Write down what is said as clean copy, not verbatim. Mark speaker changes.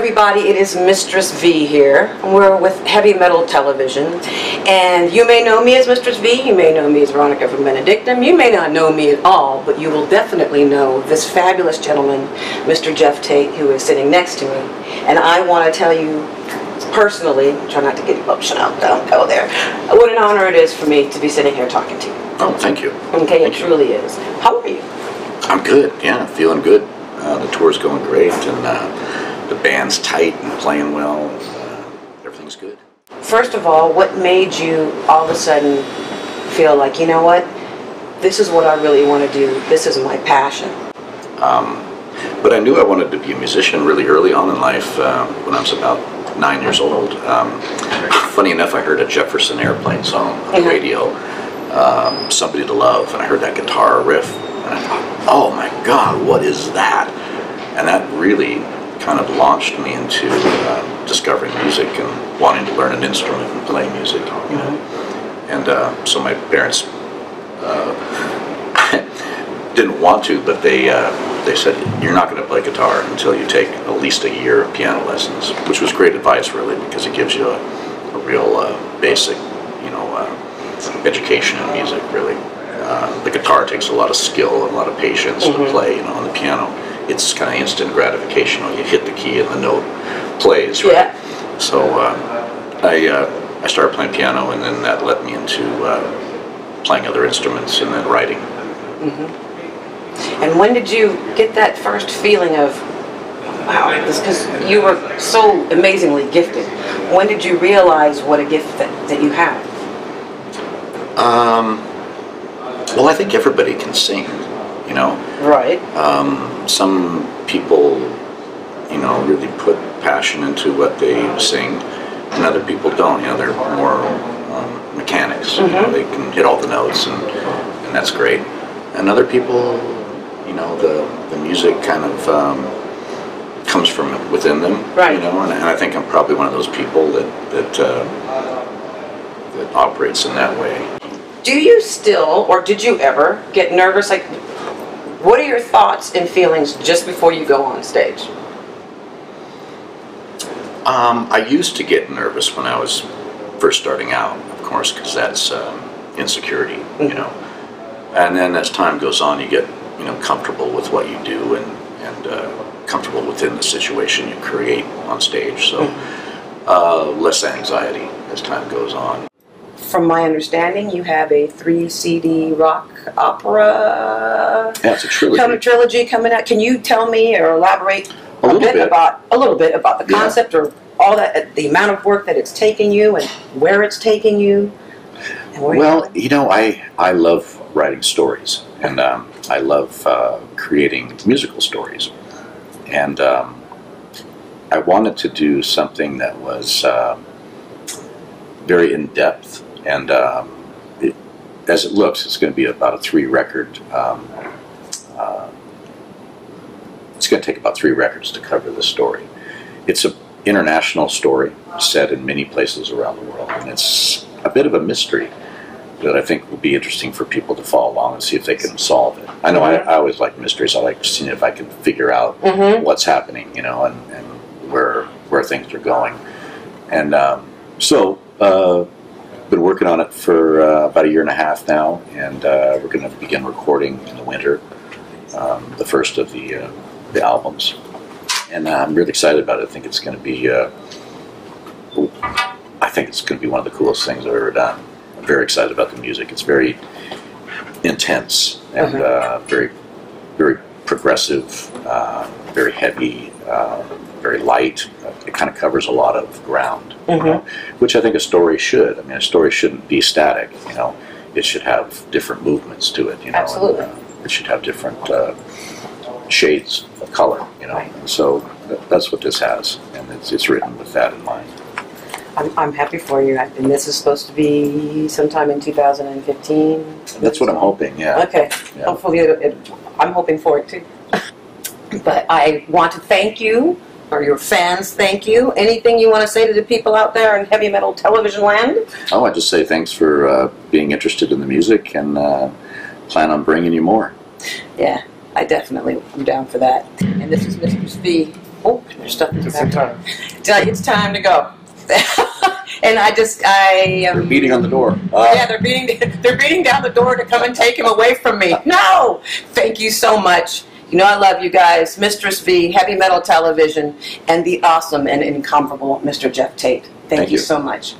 Speaker 1: everybody, it is Mistress V here. We're with Heavy Metal Television, and you may know me as Mistress V, you may know me as Veronica from Benedictum, you may not know me at all, but you will definitely know this fabulous gentleman, Mr. GEOFF TATE, who is sitting next to me. And I want to tell you personally, try not to get emotional, don't go there, what an honor it is for me to be sitting here talking to you.
Speaker 2: Oh, thank you.
Speaker 1: Okay, it truly is. How are you?
Speaker 2: I'm good, yeah, feeling good. The tour's going great, and the band's tight and playing well, and everything's good.
Speaker 1: First of all, what made you all of a sudden feel like, you know what, this is what I really want to do, this is my passion?
Speaker 2: But I knew I wanted to be a musician really early on in life, when I was about 9 years old. Funny enough, I heard a Jefferson Airplane song on the radio, Somebody to Love, and I heard that guitar riff, and I thought, oh my God, what is that? And that really kind of launched me into discovering music and wanting to learn an instrument and play music, you know. And so my parents didn't want to, but they said, you're not going to play guitar until you take at least a year of piano lessons, which was great advice, really, because it gives you a real basic, you know, education in music, really. The guitar takes a lot of skill and a lot of patience to play, you know. On the piano, it's kind of instant gratification. You hit the key and the note plays, right? Yeah. So I started playing piano, and then that led me into playing other instruments and then writing.
Speaker 1: And when did you get that first feeling of, wow, because you were so amazingly gifted, when did you realize what a gift that you have?
Speaker 2: Well, I think everybody can sing, you know. Right. Some people, you know, really put passion into what they sing, and other people don't. You know, they're more mechanics. You know, they can hit all the notes, and that's great. And other people, you know, the music kind of comes from within them, right? You know, and I think I'm probably one of those people that operates in that way.
Speaker 1: Do you still, or did you ever, get nervous? Like, what are your thoughts and feelings just before you go on stage?
Speaker 2: I used to get nervous when I was first starting out, of course, because that's insecurity, you know. And then as time goes on, you get, you know, comfortable with what you do and comfortable within the situation you create on stage. So less anxiety as time goes on.
Speaker 1: From my understanding, you have a 3-CD rock opera.
Speaker 2: Yeah, it's a trilogy.
Speaker 1: Trilogy coming out. Can you tell me or elaborate a little bit about the concept, or all that, the amount of work that it's taking you and where it's taking you? And where
Speaker 2: well, you know, I love writing stories, and I love creating musical stories, and I wanted to do something that was very in-depth, and as it looks, it's going to be about a 3-record. It's going to take about 3 records to cover the story. It's an international story set in many places around the world, and it's a bit of a mystery that I think will be interesting for people to follow along and see if they can solve it. I know I always like mysteries. I like seeing if I can figure out what's happening, you know, and where things are going. And so been working on it for about 1.5 years now, and we're going to begin recording in the winter, the first of the albums. And I'm really excited about it. I think it's going to be one of the coolest things I've ever done. I'm very excited about the music. It's very intense and very, very progressive, very heavy, very light. It kind of covers a lot of ground, you know, which I think a story should. I mean, a story shouldn't be static, you know. It should have different movements to it, you know.
Speaker 1: Absolutely.
Speaker 2: And, it should have different shades of color, you know. And so that's what this has, and it's written with that in mind.
Speaker 1: I'm happy for you, and this is supposed to be sometime in 2015.
Speaker 2: That's what I'm hoping, yeah.
Speaker 1: Okay, yeah. Hopefully I'm hoping for it too. But I want to thank you, or your fans thank you. Anything you want to say to the people out there in heavy metal television land? Oh,
Speaker 2: I just say thanks for being interested in the music, and plan on bringing you more.
Speaker 1: Yeah, I definitely am down for that. And this is Mistress V. Oh, your stuff is
Speaker 3: Just
Speaker 1: back
Speaker 3: in time.
Speaker 1: It's time to go. And I
Speaker 2: They're beating on the door.
Speaker 1: yeah, they're beating down the door to come and take him away from me. No! Thank you so much. You know I love you guys. Mistress V, Heavy Metal Television, and the awesome and incomparable Mr. Geoff Tate. Thank you so much.